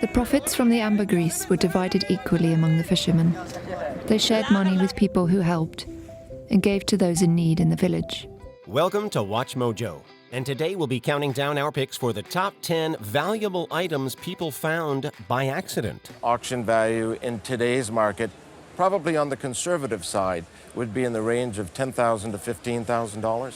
The profits from the ambergris were divided equally among the fishermen. They shared money with people who helped and gave to those in need in the village. Welcome to WatchMojo, and today we'll be counting down our picks for the top 10 valuable items people found by accident. Auction value in today's market, probably on the conservative side, would be in the range of $10,000 to $15,000.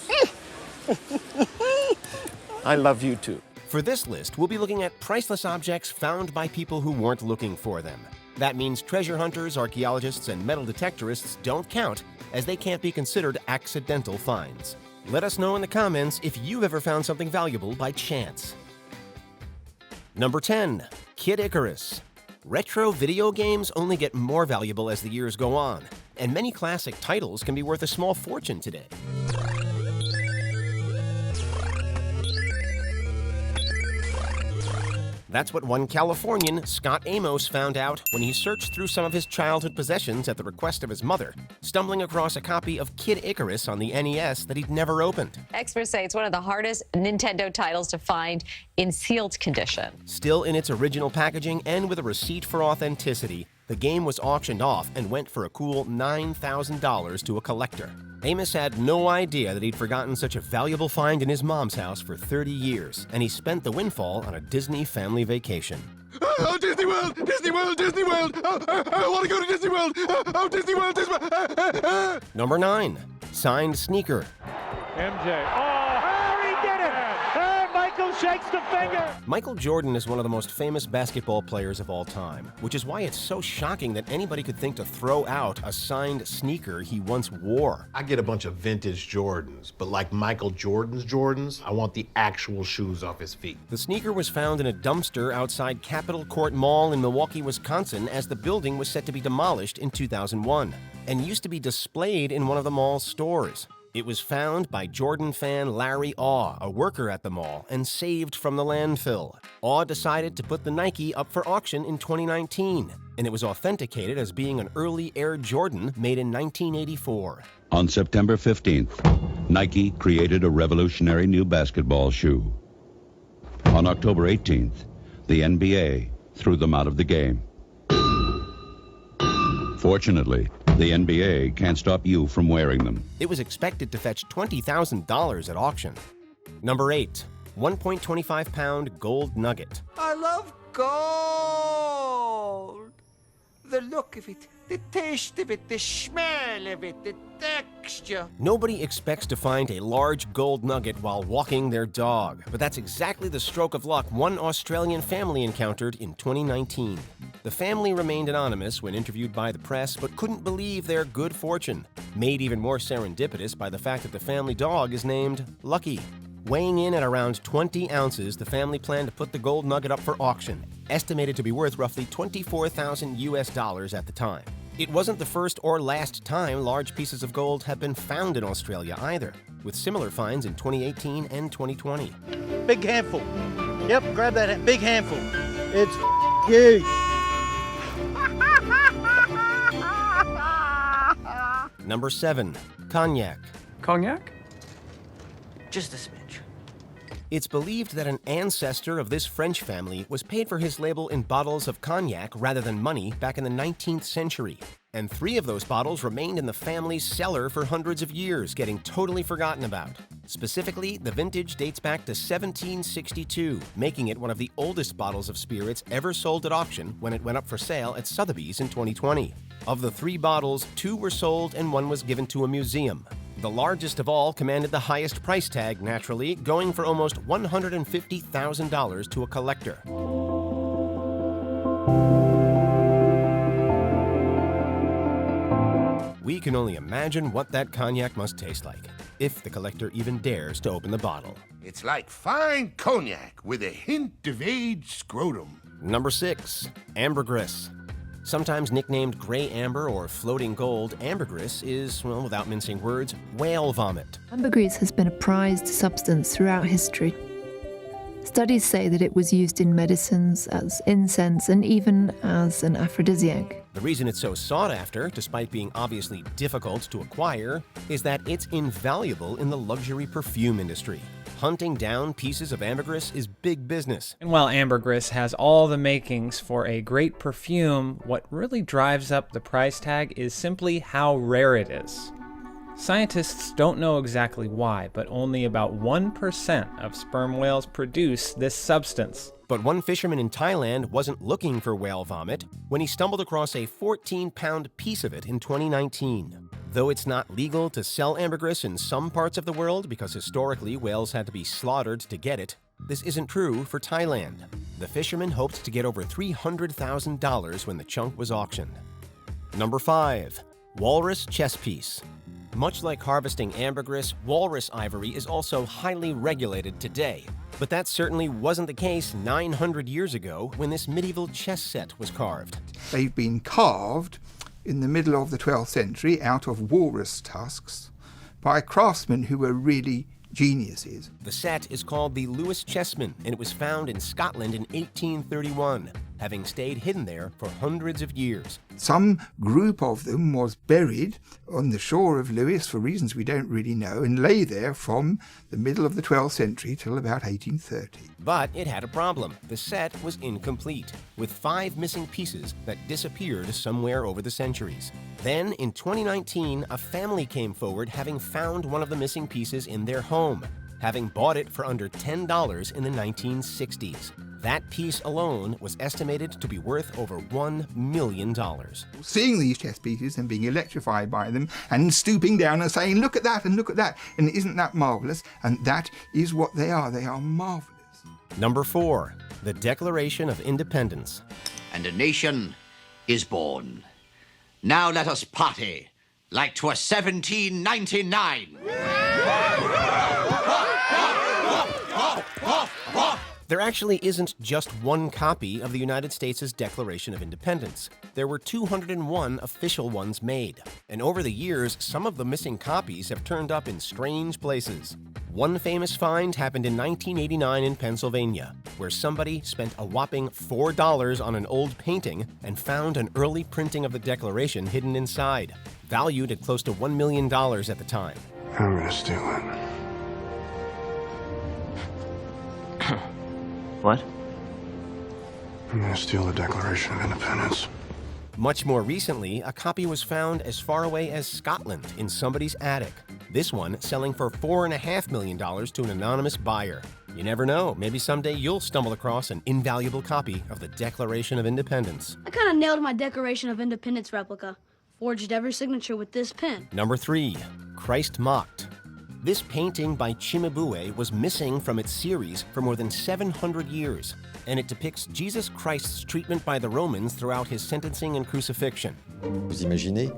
I love you too. For this list, we'll be looking at priceless objects found by people who weren't looking for them. That means treasure hunters, archaeologists, and metal detectorists don't count, as they can't be considered accidental finds. Let us know in the comments if you've ever found something valuable by chance. Number 10. Kid Icarus. Retro video games only get more valuable as the years go on, and many classic titles can be worth a small fortune today. That's what one Californian, Scott Amos, found out when he searched through some of his childhood possessions at the request of his mother, stumbling across a copy of Kid Icarus on the NES that he'd never opened. Experts say it's one of the hardest Nintendo titles to find in sealed condition. Still in its original packaging and with a receipt for authenticity, the game was auctioned off and went for a cool $9,000 to a collector. Amos had no idea that he'd forgotten such a valuable find in his mom's house for 30 years, and he spent the windfall on a Disney family vacation. Oh, Disney World! Disney World! Disney World! I want to go to Disney World! Oh, Disney World! Disney World! Number 9. Signed sneaker. MJ. Oh, Harry did it! Michael shakes the finger! Michael Jordan is one of the most famous basketball players of all time, which is why it's so shocking that anybody could think to throw out a signed sneaker he once wore. I get a bunch of vintage Jordans, but like Michael Jordan's Jordans, I want the actual shoes off his feet. The sneaker was found in a dumpster outside Capitol Court Mall in Milwaukee, Wisconsin, as the building was set to be demolished in 2001, and used to be displayed in one of the mall's stores. It was found by Jordan fan Larry Aw, a worker at the mall, and saved from the landfill. Aw decided to put the Nike up for auction in 2019, and it was authenticated as being an early Air Jordan made in 1984. On September 15th, Nike created a revolutionary new basketball shoe. On October 18th, the NBA threw them out of the game. Fortunately, the NBA can't stop you from wearing them. It was expected to fetch $20,000 at auction. Number 8. 1.25-pound Gold Nugget. I love gold. The look of it, the taste of it, the smell of it, the texture. Nobody expects to find a large gold nugget while walking their dog, but that's exactly the stroke of luck one Australian family encountered in 2019. The family remained anonymous when interviewed by the press, but couldn't believe their good fortune, made even more serendipitous by the fact that the family dog is named Lucky. Weighing in at around 20 ounces, the family planned to put the gold nugget up for auction, estimated to be worth roughly $24,000 US at the time. It wasn't the first or last time large pieces of gold have been found in Australia either, with similar finds in 2018 and 2020. Big handful. Yep, grab that big handful. It's huge. Number 7. Cognac. Cognac? Just a smidge. It's believed that an ancestor of this French family was paid for his label in bottles of cognac rather than money back in the 19th century. And 3 of those bottles remained in the family's cellar for hundreds of years, getting totally forgotten about. Specifically, the vintage dates back to 1762, making it one of the oldest bottles of spirits ever sold at auction when it went up for sale at Sotheby's in 2020. Of the 3 bottles, 2 were sold and 1 was given to a museum. The largest of all commanded the highest price tag, naturally, going for almost $150,000 to a collector. We can only imagine what that cognac must taste like, if the collector even dares to open the bottle. It's like fine cognac with a hint of aged scrotum. Number 6. Ambergris. Sometimes nicknamed gray amber or floating gold, ambergris is, well, without mincing words, whale vomit. Ambergris has been a prized substance throughout history. Studies say that it was used in medicines, as incense, and even as an aphrodisiac. The reason it's so sought after, despite being obviously difficult to acquire, is that it's invaluable in the luxury perfume industry. Hunting down pieces of ambergris is big business. And while ambergris has all the makings for a great perfume, what really drives up the price tag is simply how rare it is. Scientists don't know exactly why, but only about 1% of sperm whales produce this substance. But one fisherman in Thailand wasn't looking for whale vomit when he stumbled across a 14-pound piece of it in 2019. Though it's not legal to sell ambergris in some parts of the world because historically whales had to be slaughtered to get it, this isn't true for Thailand. The fisherman hoped to get over $300,000 when the chunk was auctioned. Number 5. Walrus Chess Piece. Much like harvesting ambergris, walrus ivory is also highly regulated today. But that certainly wasn't the case 900 years ago when this medieval chess set was carved. They've been carved in the middle of the 12th century out of walrus tusks by craftsmen who were really geniuses. The set is called the Lewis Chessman, and it was found in Scotland in 1831, having stayed hidden there for hundreds of years. Some group of them was buried on the shore of Lewis for reasons we don't really know, and lay there from the middle of the 12th century till about 1830. But it had a problem. The set was incomplete, with 5 missing pieces that disappeared somewhere over the centuries. Then, in 2019, a family came forward having found one of the missing pieces in their home, having bought it for under $10 in the 1960s. That piece alone was estimated to be worth over $1 million. Seeing these chess pieces and being electrified by them and stooping down and saying, look at that and look at that, and isn't that marvellous? And that is what they are marvellous. Number 4. The Declaration of Independence. And a nation is born. Now let us party like 'twas 1799. There actually isn't just one copy of the United States' Declaration of Independence. There were 201 official ones made, and over the years, some of the missing copies have turned up in strange places. One famous find happened in 1989 in Pennsylvania, where somebody spent a whopping $4 on an old painting and found an early printing of the Declaration hidden inside, valued at close to $1 million at the time. I'm gonna steal it. What? I'm gonna steal the Declaration of Independence. Much more recently, a copy was found as far away as Scotland in somebody's attic. This one selling for $4.5 million to an anonymous buyer. You never know, maybe someday you'll stumble across an invaluable copy of the Declaration of Independence. I kind of nailed my Declaration of Independence replica. Forged every signature with this pen. Number 3. Christ Mocked. This painting by Cimabue was missing from its series for more than 700 years, and it depicts Jesus Christ's treatment by the Romans throughout his sentencing and crucifixion. Vous imaginez,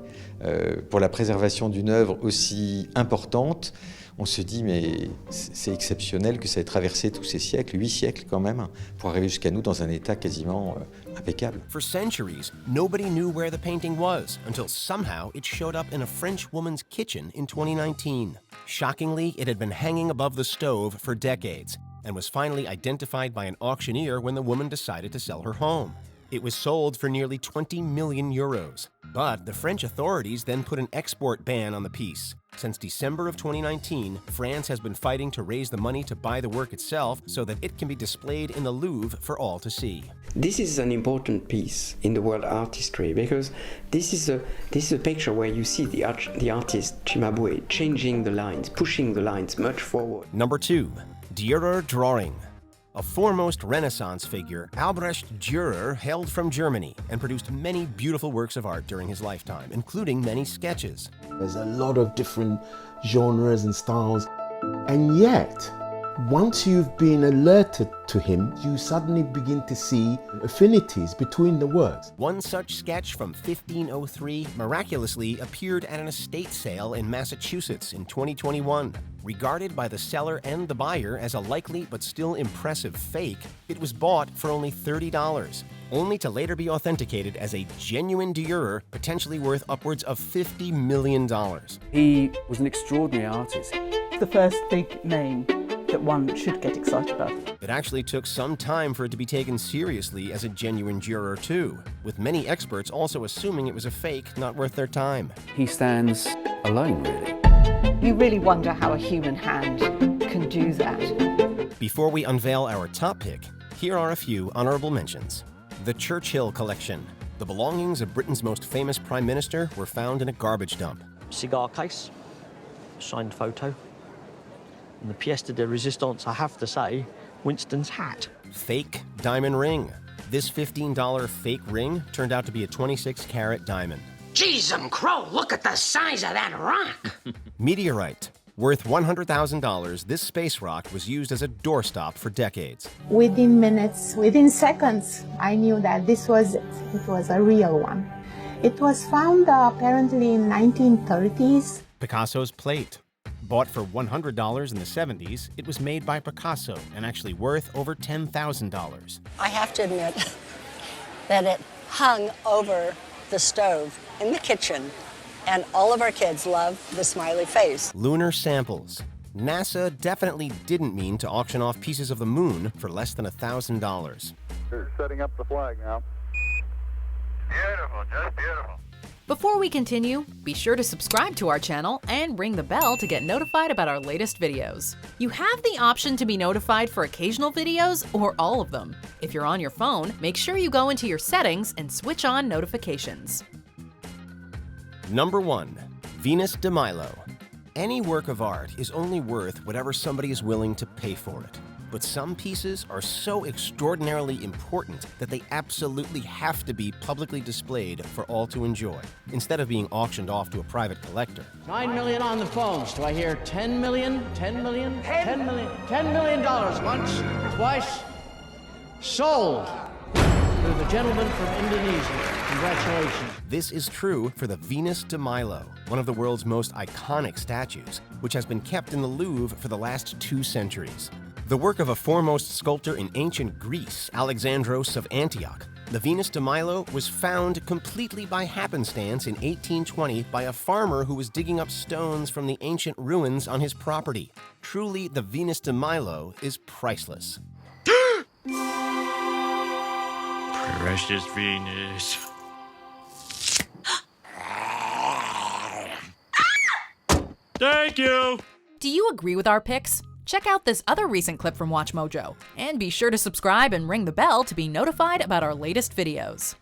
pour la préservation d'une œuvre aussi importante, on se dit mais c'est exceptionnel que ça ait traversé tous ces siècles, 8 siècles quand même, pour arriver jusqu'à nous dans un état quasiment impeccable. For centuries, nobody knew where the painting was until somehow it showed up in a French woman's kitchen in 2019. Shockingly, it had been hanging above the stove for decades and was finally identified by an auctioneer when the woman decided to sell her home. It was sold for nearly 20 million euros. But the French authorities then put an export ban on the piece. Since December of 2019, France has been fighting to raise the money to buy the work itself so that it can be displayed in the Louvre for all to see. This is an important piece in the world art history because this is a picture where you see the artist Cimabue changing the lines, pushing the lines much forward. Number 2. Dürer Drawing. A foremost Renaissance figure, Albrecht Dürer hailed from Germany and produced many beautiful works of art during his lifetime, including many sketches. There's a lot of different genres and styles, and yet, once you've been alerted to him, you suddenly begin to see affinities between the works. One such sketch from 1503 miraculously appeared at an estate sale in Massachusetts in 2021. Regarded by the seller and the buyer as a likely but still impressive fake, it was bought for only $30, only to later be authenticated as a genuine Dürer, potentially worth upwards of $50 million. He was an extraordinary artist. The first big name that one should get excited about. It actually took some time for it to be taken seriously as a genuine Dürer too, with many experts also assuming it was a fake not worth their time. He stands alone, really. You really wonder how a human hand can do that. Before we unveil our top pick, here are a few honorable mentions. The Churchill Collection. The belongings of Britain's most famous prime minister were found in a garbage dump. Cigar case, signed photo, and the pièce de résistance, I have to say, Winston's hat. Fake diamond ring. This $15 fake ring turned out to be a 26-carat diamond. Jeez, Crow, look at the size of that rock. Meteorite. Worth $100,000, this space rock was used as a doorstop for decades. Within minutes, within seconds, I knew that this was it. It was a real one. It was found apparently in 1930s. Picasso's plate. Bought for $100 in the 70s, it was made by Picasso and actually worth over $10,000. I have to admit that it hung over the stove in the kitchen, and all of our kids love the smiley face. Lunar samples. NASA definitely didn't mean to auction off pieces of the moon for less than $1,000. They're setting up the flag now. Beautiful, just beautiful. Before we continue, be sure to subscribe to our channel and ring the bell to get notified about our latest videos. You have the option to be notified for occasional videos or all of them. If you're on your phone, make sure you go into your settings and switch on notifications. Number 1. Venus de Milo. Any work of art is only worth whatever somebody is willing to pay for it. But some pieces are so extraordinarily important that they absolutely have to be publicly displayed for all to enjoy, instead of being auctioned off to a private collector. 9 million on the phones. Do I hear 10 million? 10 million? 10 million? $10 million once, twice. Sold to the gentleman from Indonesia. Congratulations. This is true for the Venus de Milo, one of the world's most iconic statues, which has been kept in the Louvre for the last 2 centuries. The work of a foremost sculptor in ancient Greece, Alexandros of Antioch, the Venus de Milo was found completely by happenstance in 1820 by a farmer who was digging up stones from the ancient ruins on his property. Truly, the Venus de Milo is priceless. Precious Venus. Thank you! Do you agree with our picks? Check out this other recent clip from WatchMojo, and be sure to subscribe and ring the bell to be notified about our latest videos.